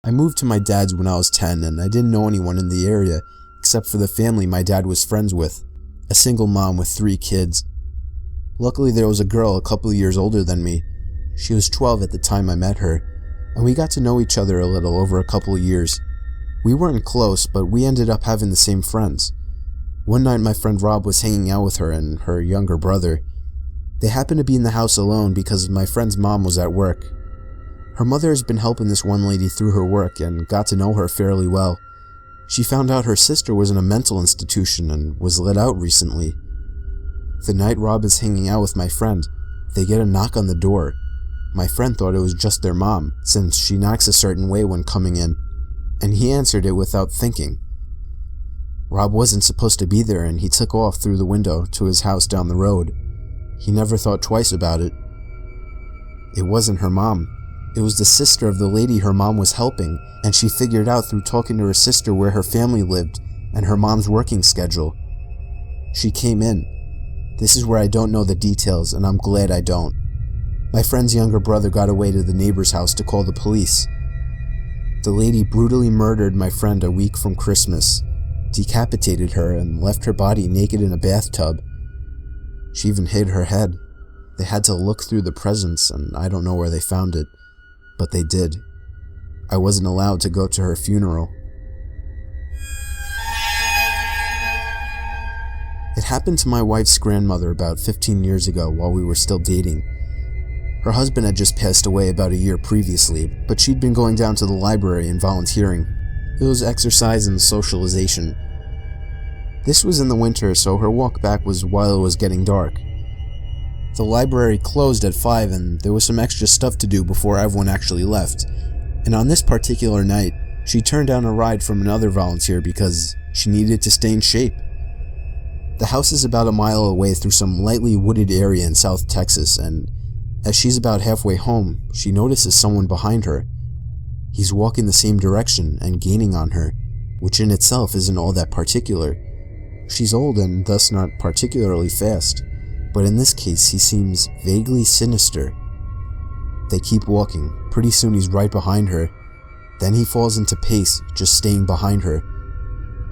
I moved to my dad's when I was 10 and I didn't know anyone in the area except for the family my dad was friends with, a single mom with 3 kids. Luckily there was a girl a couple of years older than me. She was 12 at the time I met her, and we got to know each other a little over a couple of years. We weren't close, but we ended up having the same friends. One night my friend Rob was hanging out with her and her younger brother. They happened to be in the house alone because my friend's mom was at work. Her mother has been helping this one lady through her work and got to know her fairly well. She found out her sister was in a mental institution and was let out recently. The night Rob is hanging out with my friend, they get a knock on the door. My friend thought it was just their mom, since she knocks a certain way when coming in, and he answered it without thinking. Rob wasn't supposed to be there and he took off through the window to his house down the road. He never thought twice about it. It wasn't her mom. It was the sister of the lady her mom was helping, and she figured out through talking to her sister where her family lived and her mom's working schedule. She came in. This is where I don't know the details, and I'm glad I don't. My friend's younger brother got away to the neighbor's house to call the police. The lady brutally murdered my friend a week from Christmas, decapitated her, and left her body naked in a bathtub. She even hid her head. They had to look through the presents, and I don't know where they found it, but they did. I wasn't allowed to go to her funeral. It happened to my wife's grandmother about 15 years ago while we were still dating. Her husband had just passed away about a year previously, but she'd been going down to the library and volunteering. It was exercise and socialization. This was in the winter, so her walk back was while it was getting dark. The library closed at 5 and there was some extra stuff to do before everyone actually left. And on this particular night, she turned down a ride from another volunteer because she needed to stay in shape. The house is about a mile away through some lightly wooded area in South Texas, and as she's about halfway home, she notices someone behind her. He's walking the same direction and gaining on her, which in itself isn't all that particular. She's old and thus not particularly fast, but in this case he seems vaguely sinister. They keep walking. Pretty soon he's right behind her. Then he falls into pace, just staying behind her.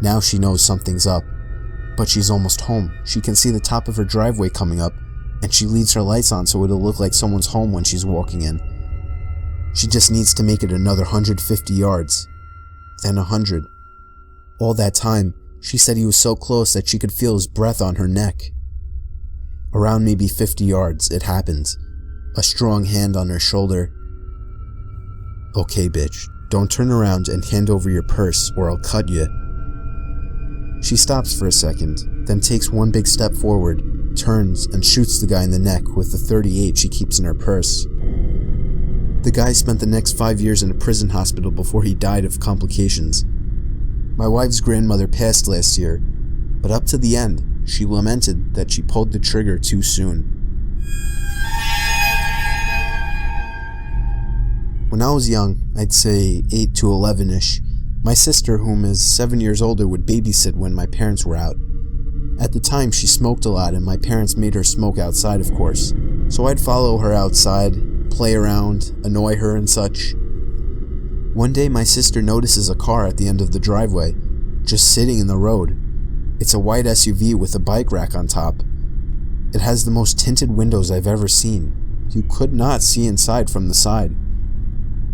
Now she knows something's up. But she's almost home. She can see the top of her driveway coming up, and she leaves her lights on so it'll look like someone's home when she's walking in. She just needs to make it another 150 yards, then 100. All that time, she said he was so close that she could feel his breath on her neck. Around maybe 50 yards, it happens. A strong hand on her shoulder. "Okay, bitch, don't turn around and hand over your purse or I'll cut you." She stops for a second, then takes one big step forward, turns, and shoots the guy in the neck with the .38 she keeps in her purse. The guy spent the next 5 years in a prison hospital before he died of complications. My wife's grandmother passed last year, but up to the end, she lamented that she pulled the trigger too soon. When I was young, I'd say 8 to 11-ish, my sister, whom is 7 years older, would babysit when my parents were out. At the time, she smoked a lot, and my parents made her smoke outside, of course. So I'd follow her outside, play around, annoy her and such. One day, my sister notices a car at the end of the driveway, just sitting in the road. It's a white SUV with a bike rack on top. It has the most tinted windows I've ever seen. You could not see inside from the side.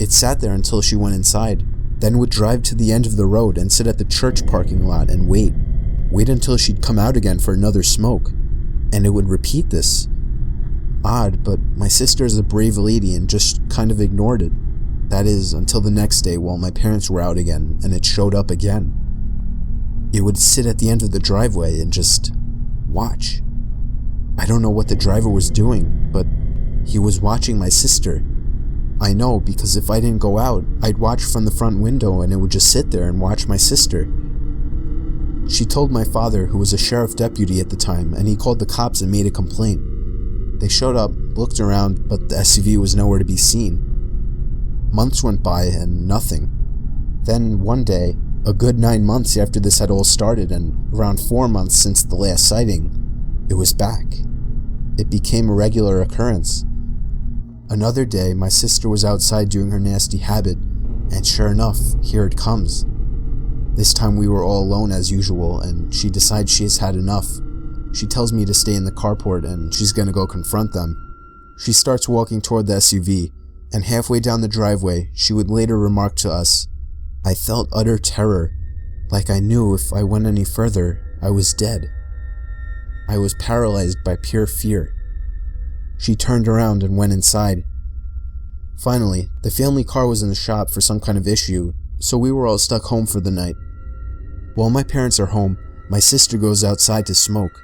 It sat there until she went inside, then would drive to the end of the road and sit at the church parking lot and wait. Wait until she'd come out again for another smoke. And it would repeat this. Odd, but my sister is a brave lady and just kind of ignored it. That is, until the next day while my parents were out again and it showed up again. It would sit at the end of the driveway and just watch. I don't know what the driver was doing, but he was watching my sister. I know, because if I didn't go out, I'd watch from the front window and it would just sit there and watch my sister. She told my father, who was a sheriff deputy at the time, and he called the cops and made a complaint. They showed up, looked around, but the SUV was nowhere to be seen. Months went by and nothing. Then one day, a good 9 months after this had all started and around 4 months since the last sighting, it was back. It became a regular occurrence. Another day, my sister was outside doing her nasty habit, And sure enough, here it comes. This time we were all alone as usual, and she decides she has had enough. She tells me to stay in the carport and she's gonna go confront them. She starts walking toward the SUV, and halfway down the driveway, she would later remark to us, "I felt utter terror, like I knew if I went any further, I was dead. I was paralyzed by pure fear." She turned around and went inside. Finally, the family car was in the shop for some kind of issue, so we were all stuck home for the night. While my parents are home, my sister goes outside to smoke.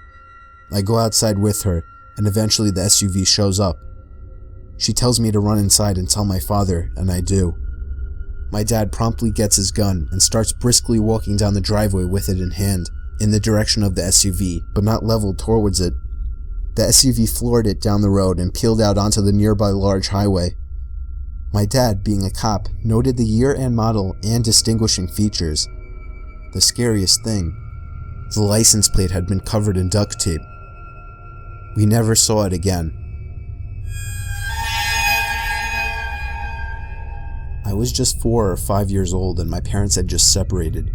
I go outside with her, and eventually the SUV shows up. She tells me to run inside and tell my father, and I do. My dad promptly gets his gun and starts briskly walking down the driveway with it in hand, in the direction of the SUV, but not leveled towards it. The SUV floored it down the road and peeled out onto the nearby large highway. My dad, being a cop, noted the year and model and distinguishing features. The scariest thing, the license plate had been covered in duct tape. We never saw it again. I was just 4 or 5 years old and my parents had just separated.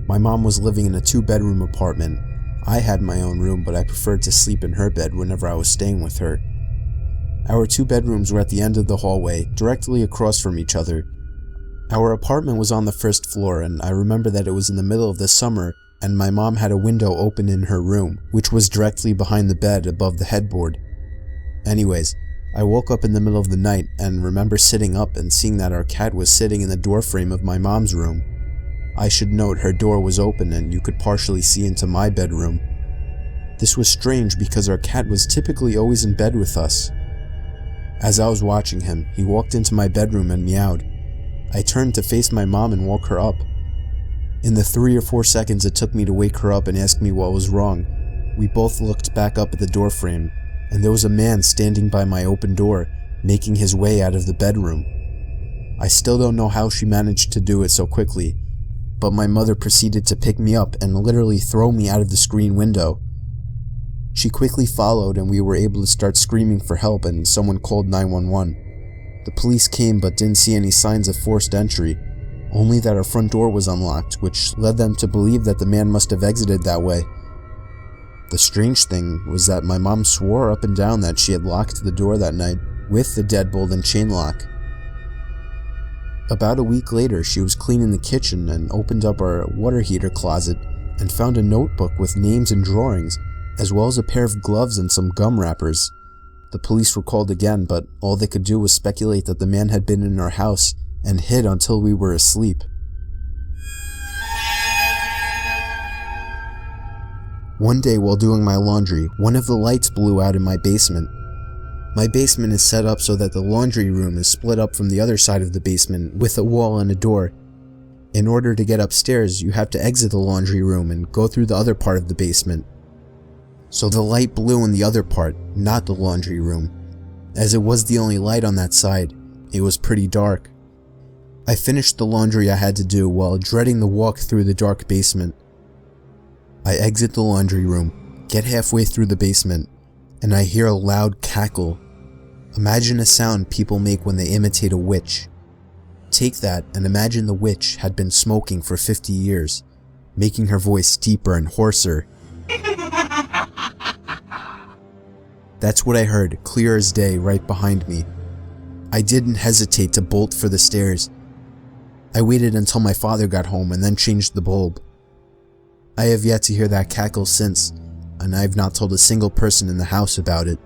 My mom was living in a 2-bedroom apartment. I had my own room, but I preferred to sleep in her bed whenever I was staying with her. Our 2 bedrooms were at the end of the hallway, directly across from each other. Our apartment was on the first floor, and I remember that it was in the middle of the summer, and my mom had a window open in her room, which was directly behind the bed above the headboard. Anyways, I woke up in the middle of the night and remember sitting up and seeing that our cat was sitting in the doorframe of my mom's room. I should note her door was open and you could partially see into my bedroom. This was strange because our cat was typically always in bed with us. As I was watching him, he walked into my bedroom and meowed. I turned to face my mom and woke her up. In the 3 or 4 seconds it took me to wake her up and ask me what was wrong, we both looked back up at the doorframe, and there was a man standing by my open door, making his way out of the bedroom. I still don't know how she managed to do it so quickly, but my mother proceeded to pick me up and literally throw me out of the screen window. She quickly followed and we were able to start screaming for help and someone called 911. The police came but didn't see any signs of forced entry, only that our front door was unlocked, which led them to believe that the man must have exited that way. The strange thing was that my mom swore up and down that she had locked the door that night with the deadbolt and chain lock. About a week later, she was cleaning the kitchen and opened up our water heater closet and found a notebook with names and drawings, as well as a pair of gloves and some gum wrappers. The police were called again, but all they could do was speculate that the man had been in our house and hid until we were asleep. One day while doing my laundry, one of the lights blew out in my basement. My basement is set up so that the laundry room is split up from the other side of the basement with a wall and a door. In order to get upstairs, you have to exit the laundry room and go through the other part of the basement. So the light blew in the other part, not the laundry room. As it was the only light on that side, it was pretty dark. I finished the laundry I had to do while dreading the walk through the dark basement. I exit the laundry room, get halfway through the basement, and I hear a loud cackle. Imagine a sound people make when they imitate a witch. Take that and imagine the witch had been smoking for 50 years, making her voice deeper and hoarser. That's what I heard, clear as day, right behind me. I didn't hesitate to bolt for the stairs. I waited until my father got home and then changed the bulb. I have yet to hear that cackle since, and I have not told a single person in the house about it.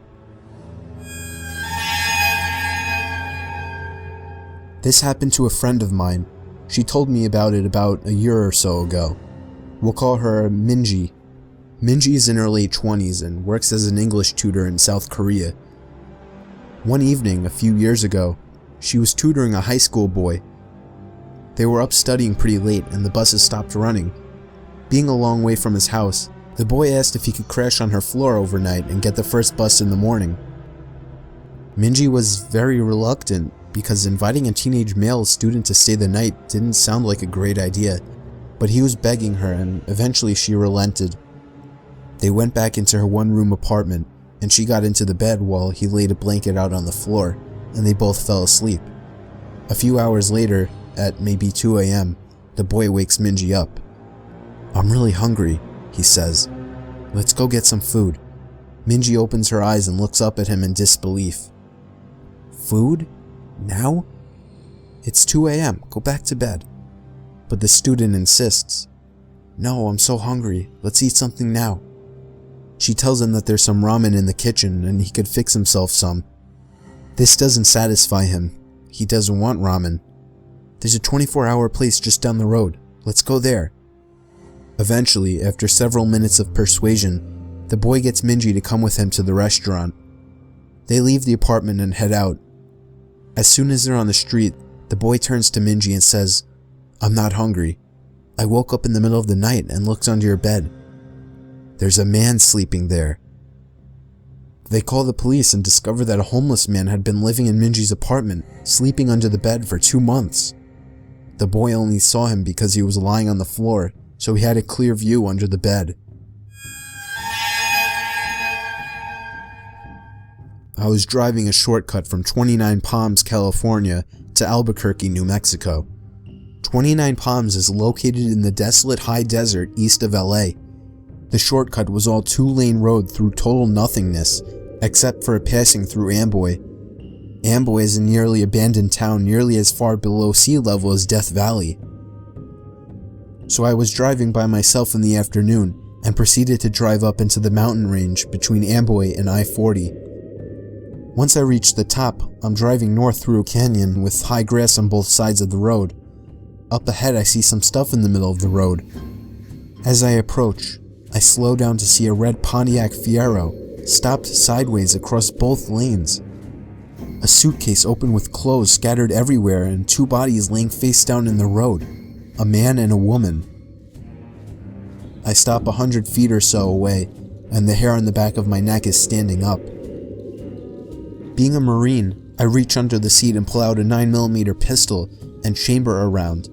This happened to a friend of mine. She told me about it about a year or so ago. We'll call her Minji. Minji is in her late 20s and works as an English tutor in South Korea. One evening, a few years ago, she was tutoring a high school boy. They were up studying pretty late and the buses stopped running. Being a long way from his house, the boy asked if he could crash on her floor overnight and get the first bus in the morning. Minji was very reluctant because inviting a teenage male student to stay the night didn't sound like a great idea, but he was begging her and eventually she relented. They went back into her one-room apartment and she got into the bed while he laid a blanket out on the floor and they both fell asleep. A few hours later, at maybe 2 a.m., the boy wakes Minji up. "I'm really hungry," he says. "Let's go get some food." Minji opens her eyes and looks up at him in disbelief. "Food? Now? It's 2 a.m., go back to bed." But the student insists. "No, I'm so hungry, let's eat something now." She tells him that there's some ramen in the kitchen and he could fix himself some. This doesn't satisfy him. He doesn't want ramen. "There's a 24-hour place just down the road. Let's go there." Eventually, after several minutes of persuasion, the boy gets Minji to come with him to the restaurant. They leave the apartment and head out. As soon as they're on the street, the boy turns to Minji and says, "I'm not hungry. I woke up in the middle of the night and looked under your bed. There's a man sleeping there." They call the police and discover that a homeless man had been living in Minji's apartment, sleeping under the bed for 2 months. The boy only saw him because he was lying on the floor, so he had a clear view under the bed. I was driving a shortcut from 29 Palms, California to Albuquerque, New Mexico. 29 Palms is located in the desolate high desert east of LA. The shortcut was all 2-lane road through total nothingness, except for a passing through Amboy. Amboy is a nearly abandoned town nearly as far below sea level as Death Valley. So I was driving by myself in the afternoon and proceeded to drive up into the mountain range between Amboy and I-40. Once I reached the top, I'm driving north through a canyon with high grass on both sides of the road. Up ahead I see some stuff in the middle of the road. As I approach, I slow down to see a red Pontiac Fiero stopped sideways across both lanes. A suitcase open with clothes scattered everywhere and 2 bodies laying face down in the road, a man and a woman. I stop 100 feet or so away, and the hair on the back of my neck is standing up. Being a Marine, I reach under the seat and pull out a 9mm pistol and chamber a round.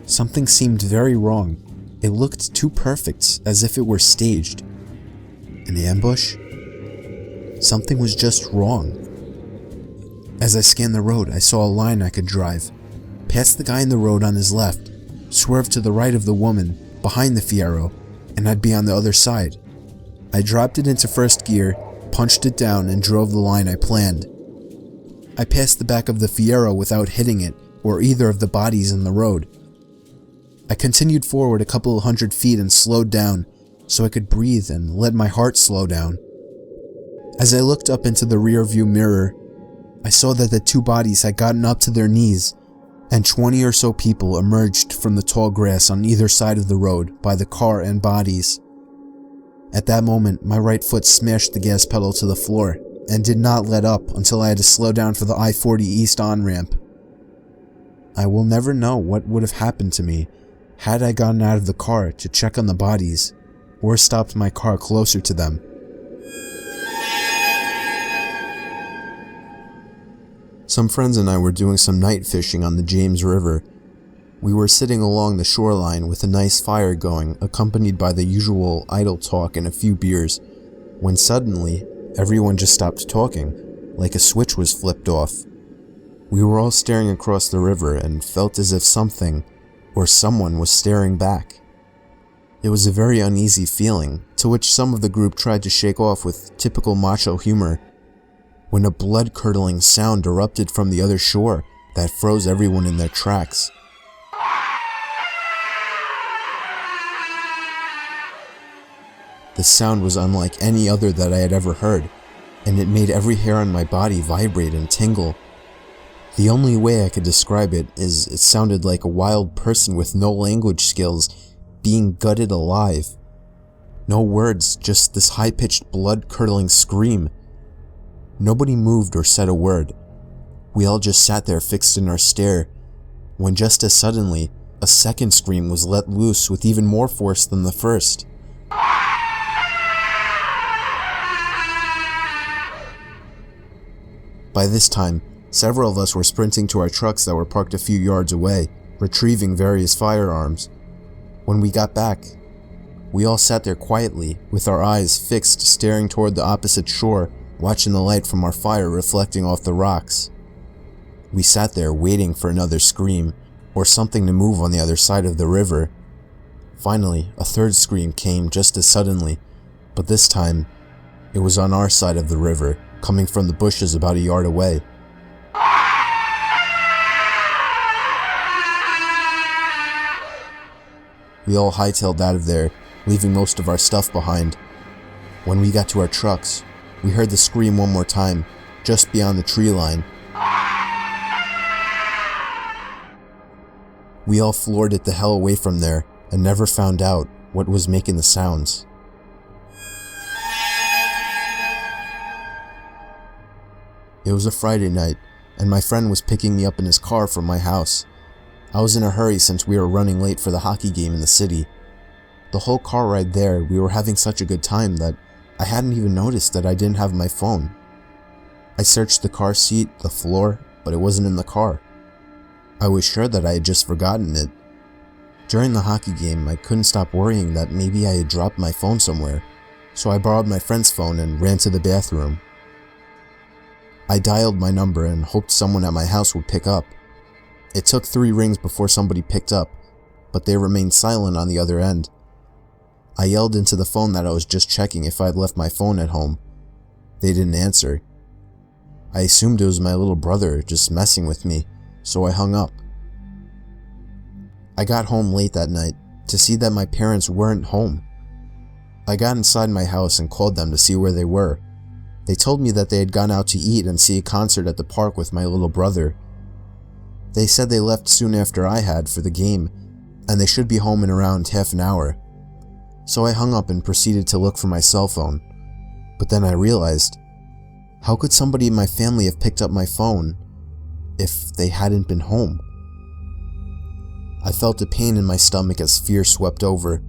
Something seemed very wrong. It looked too perfect, as if it were staged. An ambush? Something was just wrong. As I scanned the road, I saw a line I could drive. Past the guy in the road on his left, swerve to the right of the woman, behind the Fiero, and I'd be on the other side. I dropped it into first gear, punched it down, and drove the line I planned. I passed the back of the Fiero without hitting it, or either of the bodies in the road. I continued forward a couple of 100 feet and slowed down, so I could breathe and let my heart slow down. As I looked up into the rear view mirror, I saw that the 2 bodies had gotten up to their knees, and 20 or so people emerged from the tall grass on either side of the road by the car and bodies. At that moment, my right foot smashed the gas pedal to the floor, and did not let up until I had to slow down for the I-40 East on-ramp. I will never know what would have happened to me had I gotten out of the car to check on the bodies, or stopped my car closer to them. Some friends and I were doing some night fishing on the James River. We were sitting along the shoreline with a nice fire going, accompanied by the usual idle talk and a few beers, when suddenly, everyone just stopped talking, like a switch was flipped off. We were all staring across the river and felt as if something, or someone, was staring back. It was a very uneasy feeling, to which some of the group tried to shake off with typical macho humor, when a blood-curdling sound erupted from the other shore that froze everyone in their tracks. The sound was unlike any other that I had ever heard, and it made every hair on my body vibrate and tingle. The only way I could describe it is it sounded like a wild person with no language skills being gutted alive. No words, just this high-pitched, blood-curdling scream. Nobody moved or said a word. We all just sat there fixed in our stare, when just as suddenly, a second scream was let loose with even more force than the first. By this time, several of us were sprinting to our trucks that were parked a few yards away, retrieving various firearms. When we got back, we all sat there quietly, with our eyes fixed, staring toward the opposite shore, watching the light from our fire reflecting off the rocks. We sat there waiting for another scream, or something to move on the other side of the river. Finally, a third scream came just as suddenly, but this time, it was on our side of the river, coming from the bushes about a yard away. We all hightailed out of there, leaving most of our stuff behind. When we got to our trucks, we heard the scream one more time, just beyond the tree line. We all floored it the hell away from there and never found out what was making the sounds. It was a Friday night, and my friend was picking me up in his car from my house. I was in a hurry since we were running late for the hockey game in the city. The whole car ride there, we were having such a good time that I hadn't even noticed that I didn't have my phone. I searched the car seat, the floor, but it wasn't in the car. I was sure that I had just forgotten it. During the hockey game, I couldn't stop worrying that maybe I had dropped my phone somewhere, so I borrowed my friend's phone and ran to the bathroom. I dialed my number and hoped someone at my house would pick up. It took 3 rings before somebody picked up, but they remained silent on the other end. I yelled into the phone that I was just checking if I had left my phone at home. They didn't answer. I assumed it was my little brother just messing with me, so I hung up. I got home late that night to see that my parents weren't home. I got inside my house and called them to see where they were. They told me that they had gone out to eat and see a concert at the park with my little brother. They said they left soon after I had for the game, and they should be home in around half an hour. So I hung up and proceeded to look for my cell phone. But then I realized, how could somebody in my family have picked up my phone if they hadn't been home? I felt a pain in my stomach as fear swept over.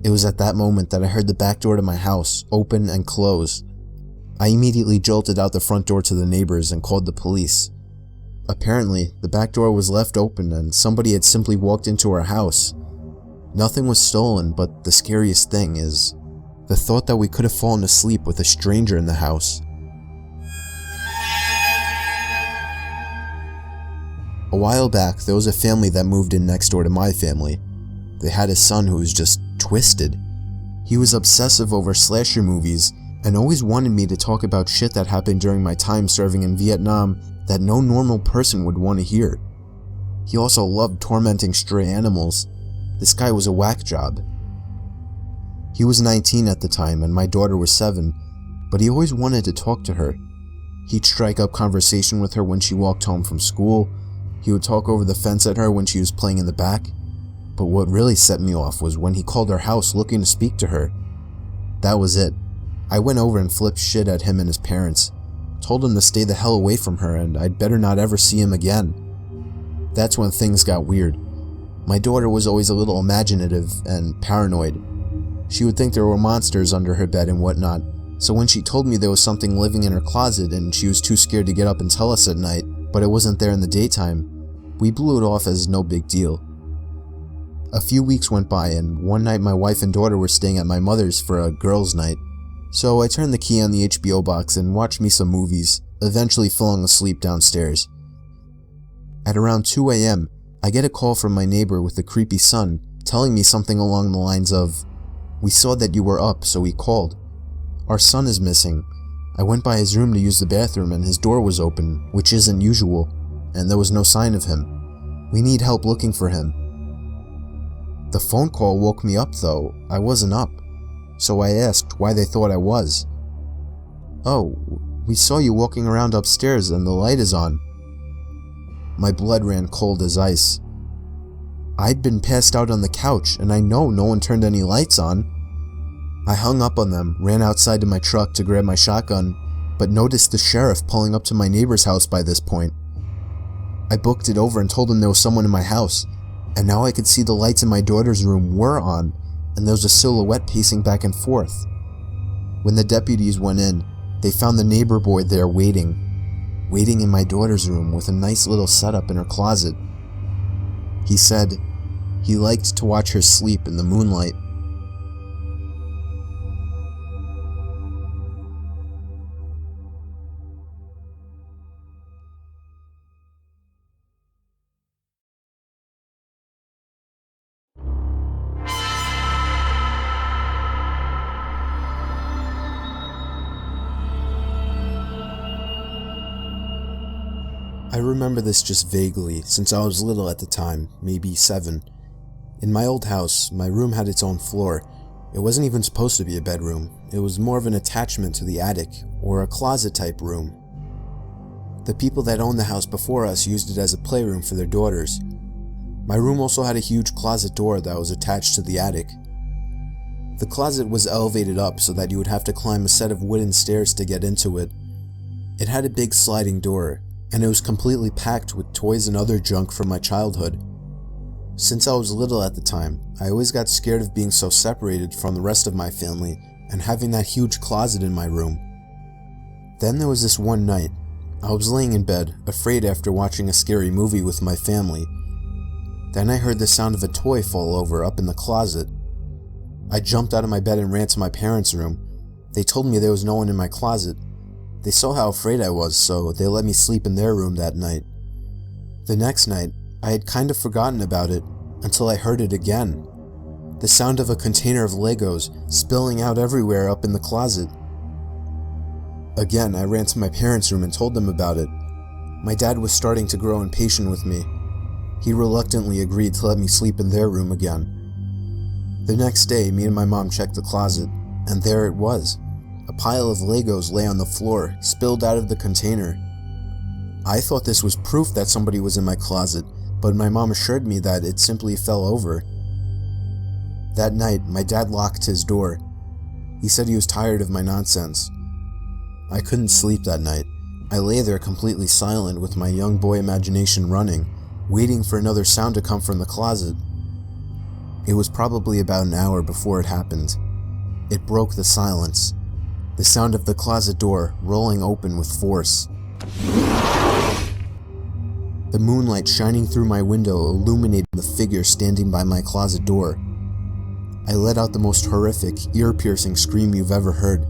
It was at that moment that I heard the back door to my house open and close. I immediately jolted out the front door to the neighbors and called the police. Apparently, the back door was left open and somebody had simply walked into our house. Nothing was stolen, but the scariest thing is the thought that we could have fallen asleep with a stranger in the house. A while back, there was a family that moved in next door to my family. They had a son who was just twisted. He was obsessive over slasher movies and always wanted me to talk about shit that happened during my time serving in Vietnam that no normal person would want to hear. He also loved tormenting stray animals. This guy was a whack job. He was 19 at the time and my daughter was 7, but he always wanted to talk to her. He'd strike up conversation with her when she walked home from school. He would talk over the fence at her when she was playing in the back. But what really set me off was when he called our house looking to speak to her. That was it. I went over and flipped shit at him and his parents. Told him to stay the hell away from her and I'd better not ever see him again. That's when things got weird. My daughter was always a little imaginative and paranoid. She would think there were monsters under her bed and whatnot, so when she told me there was something living in her closet and she was too scared to get up and tell us at night, but it wasn't there in the daytime, we blew it off as no big deal. A few weeks went by and one night my wife and daughter were staying at my mother's for a girls' night. So I turned the key on the HBO box and watched me some movies, eventually falling asleep downstairs. At around 2 a.m., I get a call from my neighbor with a creepy son telling me something along the lines of, "We saw that you were up, so we called. Our son is missing. I went by his room to use the bathroom and his door was open, which isn't usual, and there was no sign of him. We need help looking for him." The phone call woke me up though. I wasn't up, so I asked why they thought I was. "Oh, we saw you walking around upstairs and the light is on." My blood ran cold as ice. I'd been passed out on the couch and I know no one turned any lights on. I hung up on them, ran outside to my truck to grab my shotgun, but noticed the sheriff pulling up to my neighbor's house by this point. I booked it over and told him there was someone in my house, and now I could see the lights in my daughter's room were on, and there was a silhouette pacing back and forth. When the deputies went in, they found the neighbor boy there waiting in my daughter's room with a nice little setup in her closet. He said he liked to watch her sleep in the moonlight. I remember this just vaguely, since I was little at the time, maybe 7. In my old house, my room had its own floor. It wasn't even supposed to be a bedroom. It was more of an attachment to the attic, or a closet-type room. The people that owned the house before us used it as a playroom for their daughters. My room also had a huge closet door that was attached to the attic. The closet was elevated up so that you would have to climb a set of wooden stairs to get into it. It had a big sliding door, and it was completely packed with toys and other junk from my childhood. Since I was little at the time, I always got scared of being so separated from the rest of my family and having that huge closet in my room. Then there was this one night. I was laying in bed, afraid after watching a scary movie with my family. Then I heard the sound of a toy fall over up in the closet. I jumped out of my bed and ran to my parents' room. They told me there was no one in my closet. They saw how afraid I was, so they let me sleep in their room that night. The next night, I had kind of forgotten about it until I heard it again. The sound of a container of Legos spilling out everywhere up in the closet. Again, I ran to my parents' room and told them about it. My dad was starting to grow impatient with me. He reluctantly agreed to let me sleep in their room again. The next day, me and my mom checked the closet, and there it was. A pile of Legos lay on the floor, spilled out of the container. I thought this was proof that somebody was in my closet, but my mom assured me that it simply fell over. That night, my dad locked his door. He said he was tired of my nonsense. I couldn't sleep that night. I lay there completely silent with my young boy imagination running, waiting for another sound to come from the closet. It was probably about an hour before it happened. It broke the silence. The sound of the closet door rolling open with force. The moonlight shining through my window illuminated the figure standing by my closet door. I let out the most horrific, ear-piercing scream you've ever heard,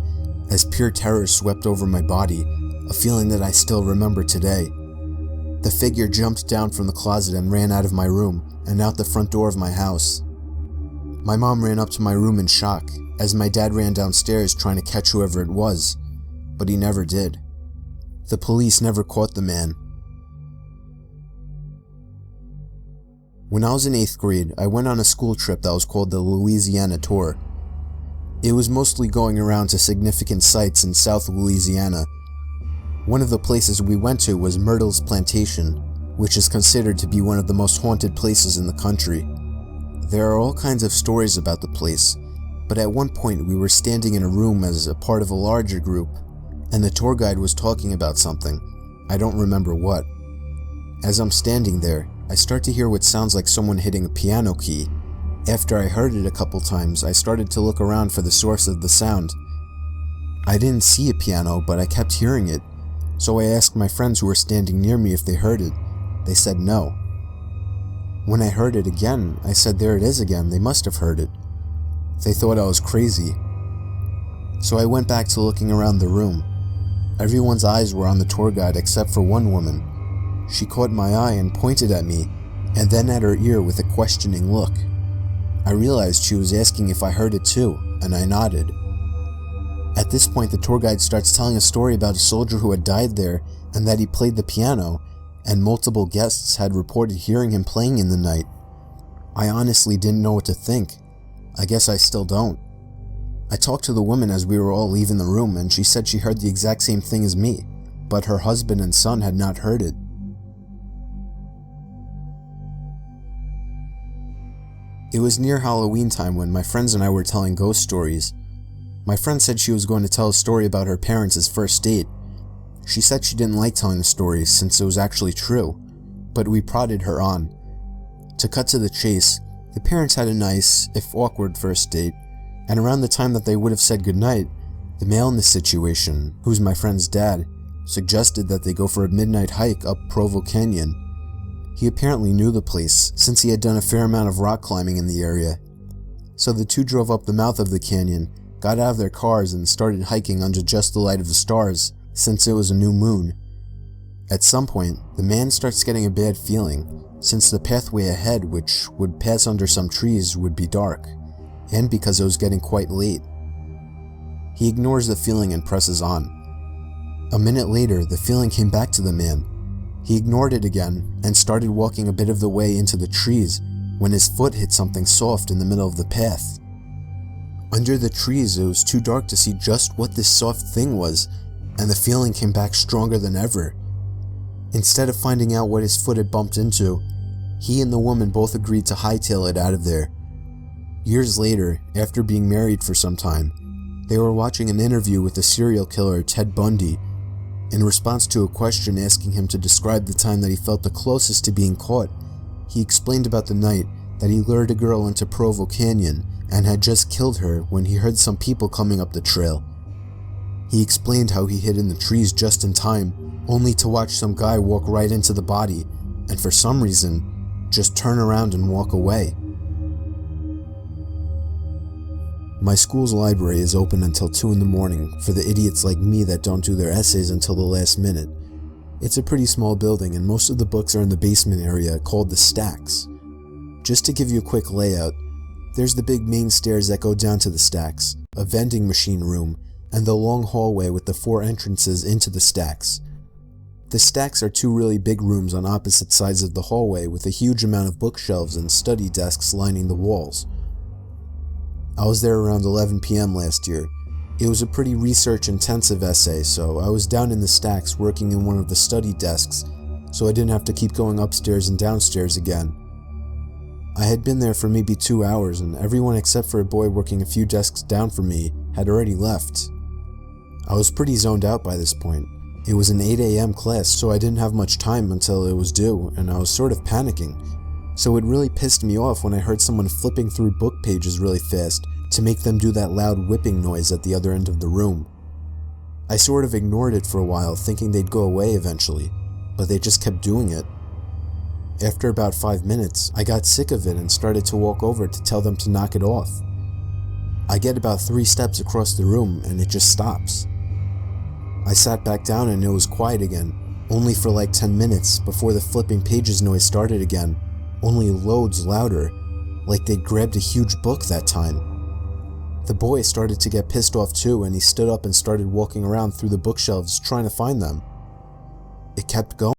as pure terror swept over my body, a feeling that I still remember today. The figure jumped down from the closet and ran out of my room and out the front door of my house. My mom ran up to my room in shock, as my dad ran downstairs trying to catch whoever it was, but he never did. The police never caught the man. When I was in 8th grade, I went on a school trip that was called the Louisiana Tour. It was mostly going around to significant sites in South Louisiana. One of the places we went to was Myrtle's Plantation, which is considered to be one of the most haunted places in the country. There are all kinds of stories about the place, but at one point we were standing in a room as a part of a larger group, and the tour guide was talking about something. I don't remember what. As I'm standing there, I start to hear what sounds like someone hitting a piano key. After I heard it a couple times, I started to look around for the source of the sound. I didn't see a piano, but I kept hearing it, so I asked my friends who were standing near me if they heard it. They said no. When I heard it again, I said there it is again, they must have heard it. They thought I was crazy. So I went back to looking around the room. Everyone's eyes were on the tour guide except for one woman. She caught my eye and pointed at me, and then at her ear with a questioning look. I realized she was asking if I heard it too, and I nodded. At this point, the tour guide starts telling a story about a soldier who had died there and that he played the piano, and multiple guests had reported hearing him playing in the night. I honestly didn't know what to think. I guess I still don't. I talked to the woman as we were all leaving the room, and she said she heard the exact same thing as me, but her husband and son had not heard it. It was near Halloween time when my friends and I were telling ghost stories. My friend said she was going to tell a story about her parents' first date. She said she didn't like telling the stories since it was actually true, but we prodded her on. To cut to the chase, the parents had a nice, if awkward, first date, and around the time that they would have said goodnight, the male in the situation, who's my friend's dad, suggested that they go for a midnight hike up Provo Canyon. He apparently knew the place, since he had done a fair amount of rock climbing in the area. So the two drove up the mouth of the canyon, got out of their cars, and started hiking under just the light of the stars, since it was a new moon. At some point, the man starts getting a bad feeling, since the pathway ahead, which would pass under some trees, would be dark, and because it was getting quite late. He ignores the feeling and presses on. A minute later, the feeling came back to the man. He ignored it again and started walking a bit of the way into the trees when his foot hit something soft in the middle of the path. Under the trees, it was too dark to see just what this soft thing was, and the feeling came back stronger than ever. Instead of finding out what his foot had bumped into, he and the woman both agreed to hightail it out of there. Years later, after being married for some time, they were watching an interview with the serial killer Ted Bundy. In response to a question asking him to describe the time that he felt the closest to being caught, he explained about the night that he lured a girl into Provo Canyon and had just killed her when he heard some people coming up the trail. He explained how he hid in the trees just in time, only to watch some guy walk right into the body, and for some reason, just turn around and walk away. My school's library is open until 2 in the morning for the idiots like me that don't do their essays until the last minute. It's a pretty small building and most of the books are in the basement area called the stacks. Just to give you a quick layout, there's the big main stairs that go down to the stacks, a vending machine room, and the long hallway with the 4 entrances into the stacks. The stacks are 2 really big rooms on opposite sides of the hallway with a huge amount of bookshelves and study desks lining the walls. I was there around 11 p.m. last year. It was a pretty research-intensive essay, so I was down in the stacks working in one of the study desks, so I didn't have to keep going upstairs and downstairs again. I had been there for maybe 2 hours, and everyone except for a boy working a few desks down from me had already left. I was pretty zoned out by this point. It was an 8 a.m. class, so I didn't have much time until it was due, and I was sort of panicking. So it really pissed me off when I heard someone flipping through book pages really fast to make them do that loud whipping noise at the other end of the room. I sort of ignored it for a while, thinking they'd go away eventually, but they just kept doing it. After about 5 minutes, I got sick of it and started to walk over to tell them to knock it off. I get about 3 steps across the room and it just stops. I sat back down and it was quiet again, only for like 10 minutes before the flipping pages noise started again, only loads louder, like they'd grabbed a huge book that time. The boy started to get pissed off too, and he stood up and started walking around through the bookshelves trying to find them. It kept going.